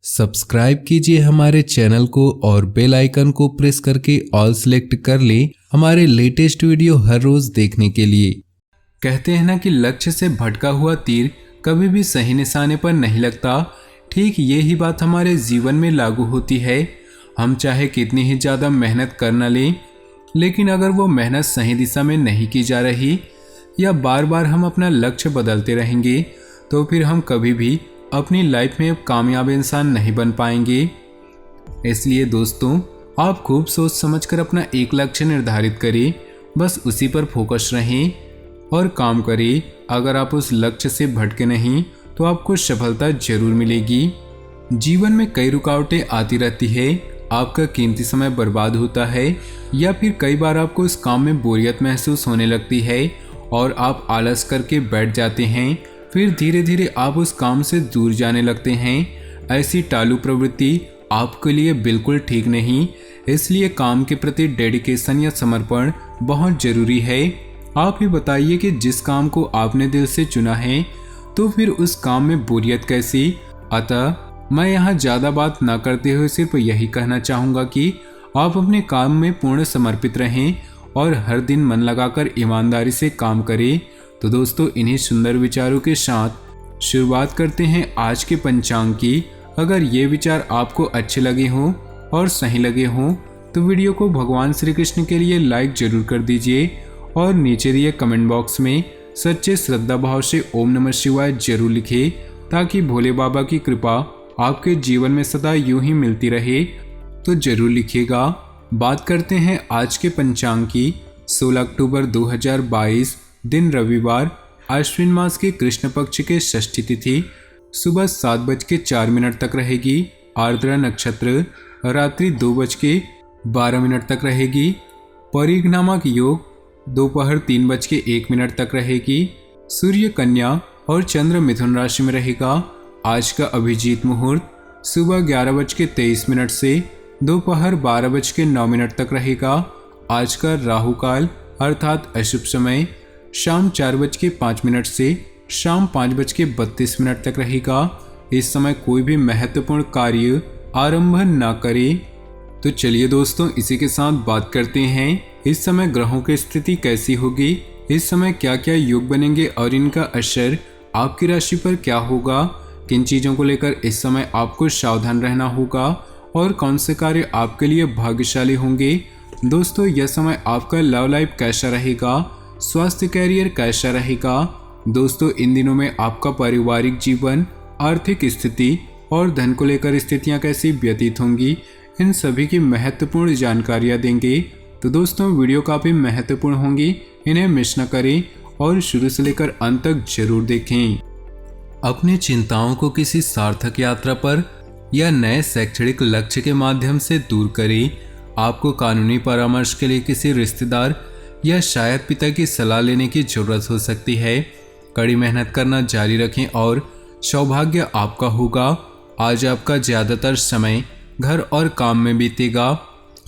Subscribe कीजिए हमारे channel को और बेल आइकन को प्रेस करके ऑल सेलेक्ट कर लें हमारे लेटेस्ट वीडियो हर रोज देखने के लिए। कहते हैं ना कि लक्ष्य से भटका हुआ तीर कभी भी सही निशाने पर नहीं लगता। ठीक ये ही बात हमारे जीवन में लागू होती है। हम चाहे कितनी ही ज़्यादा मेहनत कर न लें, लेकिन अगर वो मेहनत सही दिशा में नहीं की जा रही या बार बार हम अपना लक्ष्य बदलते रहेंगे तो फिर हम कभी भी अपनी लाइफ में कामयाब इंसान नहीं बन पाएंगे। इसलिए दोस्तों, आप खूब सोच समझकर अपना एक लक्ष्य निर्धारित करें, बस उसी पर फोकस रहें और काम करें। अगर आप उस लक्ष्य से भटके नहीं तो आपको सफलता जरूर मिलेगी। जीवन में कई रुकावटें आती रहती है, आपका कीमती समय बर्बाद होता है या फिर कई बार आपको इस काम में बोरियत महसूस होने लगती है और आप आलस करके बैठ जाते हैं। फिर धीरे धीरे आप उस काम से दूर जाने लगते हैं। ऐसी टालू प्रवृत्ति आपके लिए बिल्कुल ठीक नहीं। इसलिए काम के प्रति डेडिकेशन या समर्पण बहुत जरूरी है। आप ही बताइए कि जिस काम को आपने दिल से चुना है तो फिर उस काम में बोरियत कैसी। अतः मैं यहाँ ज़्यादा बात ना करते हुए सिर्फ यही कहना चाहूँगा कि आप अपने काम में पूर्ण समर्पित रहें और हर दिन मन लगाकर ईमानदारी से काम करें। तो दोस्तों, इन्हीं सुंदर विचारों के साथ शुरुआत करते हैं आज के पंचांग की। अगर ये विचार आपको अच्छे लगे हों और सही लगे हों तो वीडियो को भगवान श्री कृष्ण के लिए लाइक जरूर कर दीजिए और नीचे दिए कमेंट बॉक्स में सच्चे श्रद्धा भाव से ओम नमः शिवाय जरूर लिखें, ताकि भोले बाबा की कृपा आपके जीवन में सदा यूं ही मिलती रहे। तो जरूर लिखिएगा। बात करते हैं आज के पंचांग की। 16 अक्टूबर 2022 दिन रविवार, आश्विन मास के कृष्ण पक्ष के षष्ठी तिथि सुबह 7:04 तक रहेगी। आर्द्रा नक्षत्र रात्रि 2:12 तक रहेगी। परिघ नामक योग दोपहर 3:01 तक रहेगी। सूर्य कन्या और चंद्र मिथुन राशि में रहेगा। आज का अभिजीत मुहूर्त सुबह 11:23 से दोपहर 12:09 तक रहेगा। आज का राहु काल अर्थात अशुभ समय शाम 4:05 से शाम 5:32 तक रहेगा। इस समय कोई भी महत्वपूर्ण कार्य आरंभ ना करें। तो चलिए दोस्तों, इसी के साथ बात करते हैं इस समय ग्रहों की स्थिति कैसी होगी, इस समय क्या क्या योग बनेंगे और इनका असर आपकी राशि पर क्या होगा, किन चीज़ों को लेकर इस समय आपको सावधान रहना होगा और कौन से कार्य आपके लिए भाग्यशाली होंगे। दोस्तों, यह समय आपका लव लाइफ कैसा रहेगा, स्वास्थ्य कैरियर कैसा रहेगा। दोस्तों, इन दिनों में आपका पारिवारिक जीवन, आर्थिक स्थिति और धन को लेकर स्थितियां कैसी व्यतीत होंगी, इन सभी की महत्वपूर्ण जानकारियां देंगे। तो दोस्तों, वीडियो काफ़ी महत्वपूर्ण होंगी, इन्हें मिस न करें और शुरू से लेकर अंत तक जरूर देखें। अपनी चिंताओं को किसी सार्थक यात्रा पर या नए शैक्षणिक लक्ष्य के माध्यम से दूर करें। आपको कानूनी परामर्श के लिए किसी रिश्तेदार या शायद पिता की सलाह लेने की जरूरत हो सकती है। कड़ी मेहनत करना जारी रखें और सौभाग्य आपका होगा। आज आपका ज़्यादातर समय घर और काम में बीतेगा।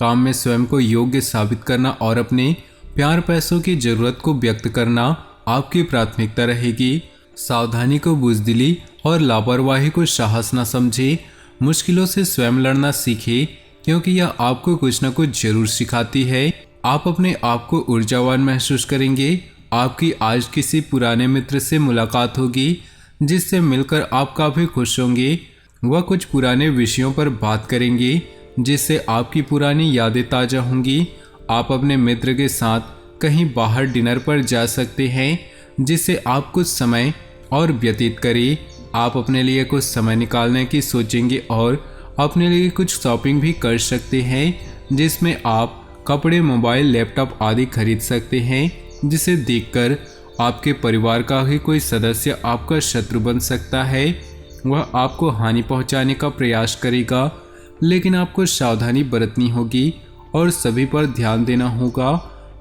काम में स्वयं को योग्य साबित करना और अपने प्यार पैसों की जरूरत को व्यक्त करना आपकी प्राथमिकता रहेगी। सावधानी को बुज़दिली और लापरवाही को साहस न समझे। मुश्किलों से स्वयं लड़ना सीखें, क्योंकि यह आपको कुछ न कुछ जरूर सिखाती है। आप अपने आप को ऊर्जावान महसूस करेंगे। आपकी आज किसी पुराने मित्र से मुलाकात होगी जिससे मिलकर आप काफ़ी खुश होंगे। वह कुछ पुराने विषयों पर बात करेंगे जिससे आपकी पुरानी यादें ताज़ा होंगी। आप अपने मित्र के साथ कहीं बाहर डिनर पर जा सकते हैं जिससे आप कुछ समय और व्यतीत करें। आप अपने लिए कुछ समय निकालने की सोचेंगे और अपने लिए कुछ शॉपिंग भी कर सकते हैं जिसमें आप कपड़े, मोबाइल, लैपटॉप आदि खरीद सकते हैं, जिसे देखकर आपके परिवार का ही कोई सदस्य आपका शत्रु बन सकता है। वह आपको हानि पहुंचाने का प्रयास करेगा, लेकिन आपको सावधानी बरतनी होगी और सभी पर ध्यान देना होगा।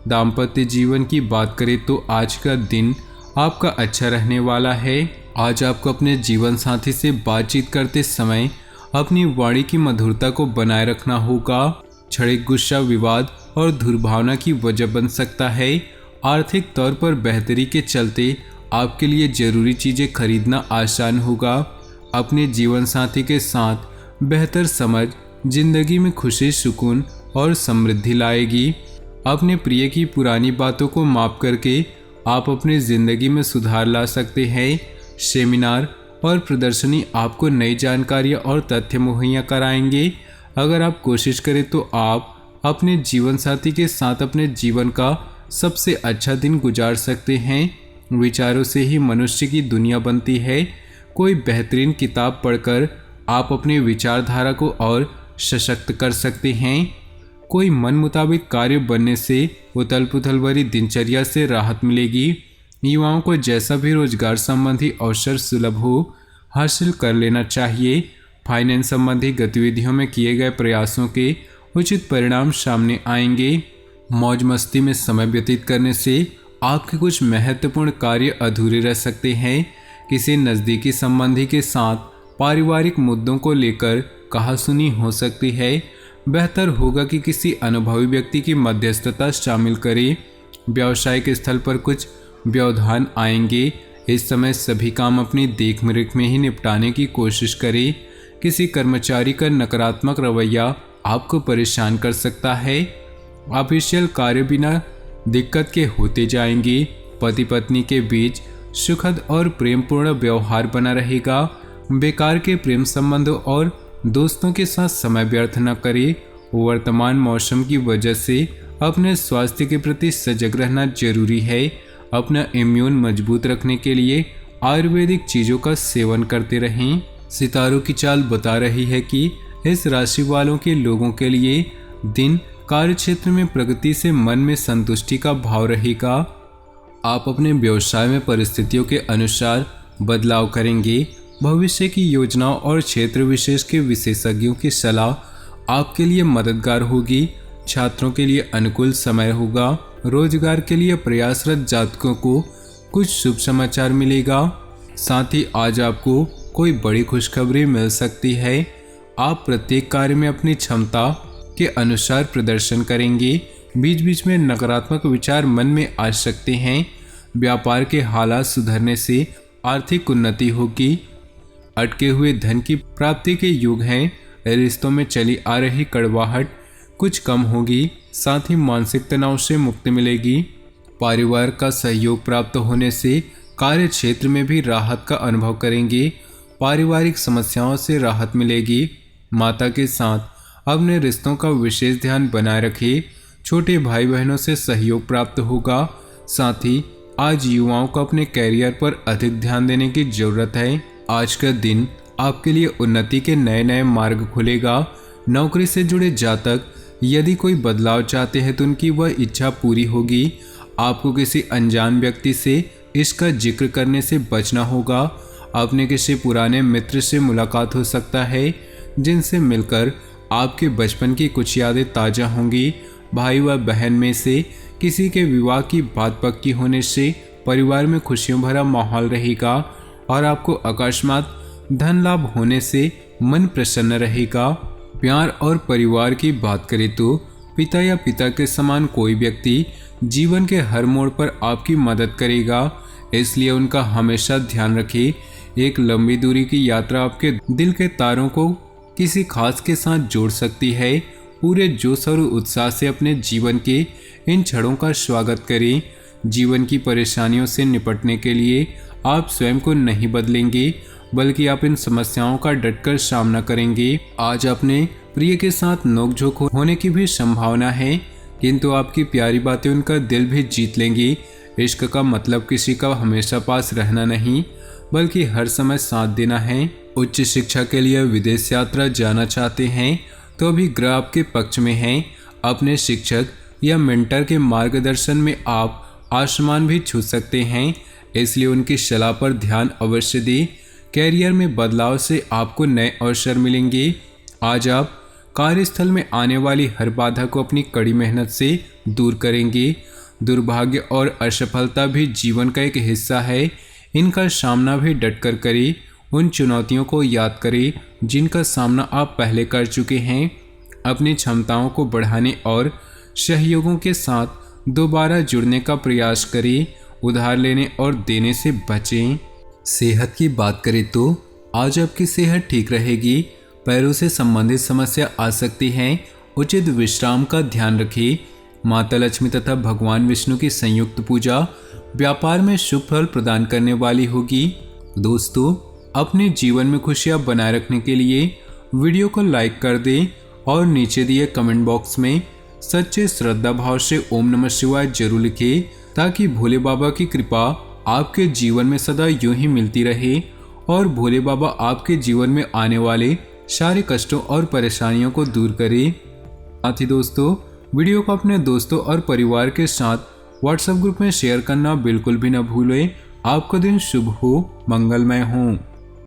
दाम्पत्य जीवन की बात करें तो आज का दिन आपका अच्छा रहने वाला है। आज आपको अपने जीवन साथी से बातचीत करते समय अपनी वाणी की मधुरता को बनाए रखना होगा। क्षणिक गुस्सा, विवाद और दुर्भावना की वजह बन सकता है। आर्थिक तौर पर बेहतरी के चलते आपके लिए जरूरी चीज़ें खरीदना आसान होगा। अपने जीवन साथी के साथ बेहतर समझ जिंदगी में खुशी, सुकून और समृद्धि लाएगी। अपने प्रिय की पुरानी बातों को माफ करके आप अपनी ज़िंदगी में सुधार ला सकते हैं। सेमिनार और प्रदर्शनी आपको नई जानकारियाँ और तथ्य मुहैया कराएंगे। अगर आप कोशिश करें तो आप अपने जीवन साथी के साथ अपने जीवन का सबसे अच्छा दिन गुजार सकते हैं। विचारों से ही मनुष्य की दुनिया बनती है। कोई बेहतरीन किताब पढ़कर आप अपनी विचारधारा को और सशक्त कर सकते हैं। कोई मन मुताबिक कार्य बनने से उथल पुथल भरी दिनचर्या से राहत मिलेगी। युवाओं को जैसा भी रोजगार संबंधी अवसर सुलभ हो हासिल कर लेना चाहिए। फाइनेंस संबंधी गतिविधियों में किए गए प्रयासों के उचित परिणाम सामने आएंगे। मौज मस्ती में समय व्यतीत करने से आपके कुछ महत्वपूर्ण कार्य अधूरे रह सकते हैं। किसी नज़दीकी संबंधी के साथ पारिवारिक मुद्दों को लेकर कहासुनी हो सकती है। बेहतर होगा कि किसी अनुभवी व्यक्ति की मध्यस्थता शामिल करें। व्यावसायिक स्थल पर कुछ व्यवधान आएंगे। इस समय सभी काम अपनी देख रेख में ही निपटाने की कोशिश करें। किसी कर्मचारी का नकारात्मक रवैया आपको परेशान कर सकता है। ऑफिशियल कार्य बिना दिक्कत के होते जाएंगे। पति पत्नी के बीच सुखद और प्रेमपूर्ण व्यवहार बना रहेगा। बेकार के प्रेम संबंधों और दोस्तों के साथ समय व्यर्थ न करें। वर्तमान मौसम की वजह से अपने स्वास्थ्य के प्रति सजग रहना जरूरी है। अपना इम्यून मजबूत रखने के लिए आयुर्वेदिक चीज़ों का सेवन करते रहें। सितारों की चाल बता रही है कि इस राशि वालों के लोगों के लिए दिन कार्यक्षेत्र में प्रगति से मन में संतुष्टि का भाव रहेगा। आप अपने व्यवसाय में परिस्थितियों के अनुसार बदलाव करेंगे। भविष्य की योजनाओं और क्षेत्र विशेष के विशेषज्ञों की सलाह आपके लिए मददगार होगी। छात्रों के लिए अनुकूल समय होगा। रोजगार के लिए प्रयासरत जातकों को कुछ शुभ समाचार मिलेगा। साथ ही आज आपको कोई बड़ी खुशखबरी मिल सकती है। आप प्रत्येक कार्य में अपनी क्षमता के अनुसार प्रदर्शन करेंगे। बीच बीच में नकारात्मक विचार मन में आ सकते हैं। व्यापार के हालात सुधरने से आर्थिक उन्नति होगी। अटके हुए धन की प्राप्ति के युग हैं। रिश्तों में चली आ रही कड़वाहट कुछ कम होगी। साथ ही मानसिक तनाव से मुक्ति मिलेगी। परिवार का सहयोग प्राप्त होने से कार्य क्षेत्र में भी राहत का अनुभव करेंगे। पारिवारिक समस्याओं से राहत मिलेगी। माता के साथ अपने रिश्तों का विशेष ध्यान बनाए रखें। छोटे भाई बहनों से सहयोग प्राप्त होगा। साथ ही आज युवाओं को अपने कैरियर पर अधिक ध्यान देने की जरूरत है। आज का दिन आपके लिए उन्नति के नए नए मार्ग खुलेगा। नौकरी से जुड़े जातक यदि कोई बदलाव चाहते हैं तो उनकी वह इच्छा पूरी होगी। आपको किसी अनजान व्यक्ति से इसका जिक्र करने से बचना होगा। अपने किसी पुराने मित्र से मुलाकात हो सकता है जिनसे मिलकर आपके बचपन की कुछ यादें ताज़ा होंगी। भाई व बहन में से किसी के विवाह की बात पक्की होने से परिवार में खुशियों भरा माहौल रहेगा और आपको अकस्मात धन लाभ होने से मन प्रसन्न रहेगा। प्यार और परिवार की बात करें तो पिता या पिता के समान कोई व्यक्ति जीवन के हर मोड़ पर आपकी मदद करेगा, इसलिए उनका हमेशा ध्यान रखें। एक लंबी दूरी की यात्रा आपके दिल के तारों को किसी खास के साथ जोड़ सकती है। पूरे जोश और उत्साह से अपने जीवन के इन क्षणों का स्वागत करें। जीवन की परेशानियों से निपटने के लिए आप स्वयं को नहीं बदलेंगे, बल्कि आप इन समस्याओं का डटकर सामना करेंगे। आज अपने प्रिय के साथ नोकझोंक होने की भी संभावना है, किंतु आपकी प्यारी बातें उनका दिल भी जीत लेंगी। इश्क का मतलब किसी का हमेशा पास रहना नहीं, बल्कि हर समय साथ देना है। उच्च शिक्षा के लिए विदेश यात्रा जाना चाहते हैं तो अभी ग्रह आपके पक्ष में है। अपने शिक्षक या मेंटर के मार्गदर्शन में आप आसमान भी छू सकते हैं, इसलिए उनकी सलाह पर ध्यान अवश्य दें। कैरियर में बदलाव से आपको नए अवसर मिलेंगे। आज आप कार्यस्थल में आने वाली हर बाधा को अपनी कड़ी मेहनत से दूर करेंगे। दुर्भाग्य और असफलता भी जीवन का एक हिस्सा है, इनका सामना भी डटकर करें। उन चुनौतियों को याद करें जिनका सामना आप पहले कर चुके हैं। अपनी क्षमताओं को बढ़ाने और सहयोगों के साथ दोबारा जुड़ने का प्रयास करें। उधार लेने और देने से बचें। सेहत की बात करें तो आज आपकी सेहत ठीक रहेगी। पैरों से संबंधित समस्या आ सकती है। उचित विश्राम का ध्यान रखें। माता लक्ष्मी तथा भगवान विष्णु की संयुक्त पूजा व्यापार में शुभ फल प्रदान करने वाली होगी। दोस्तों, अपने जीवन में खुशियां बनाए रखने के लिए वीडियो को लाइक कर दें और नीचे दिए कमेंट बॉक्स में सच्चे श्रद्धा भाव से ओम नमः शिवाय जरूर लिखें, ताकि भोले बाबा की कृपा आपके जीवन में सदा यूं ही मिलती रहे और भोले बाबा आपके जीवन में आने वाले सारे कष्टों और परेशानियों को दूर करें। साथ ही दोस्तों, वीडियो को अपने दोस्तों और परिवार के साथ व्हाट्सएप ग्रुप में शेयर करना बिल्कुल भी न भूलें। आपका दिन शुभ हो, मंगलमय हो।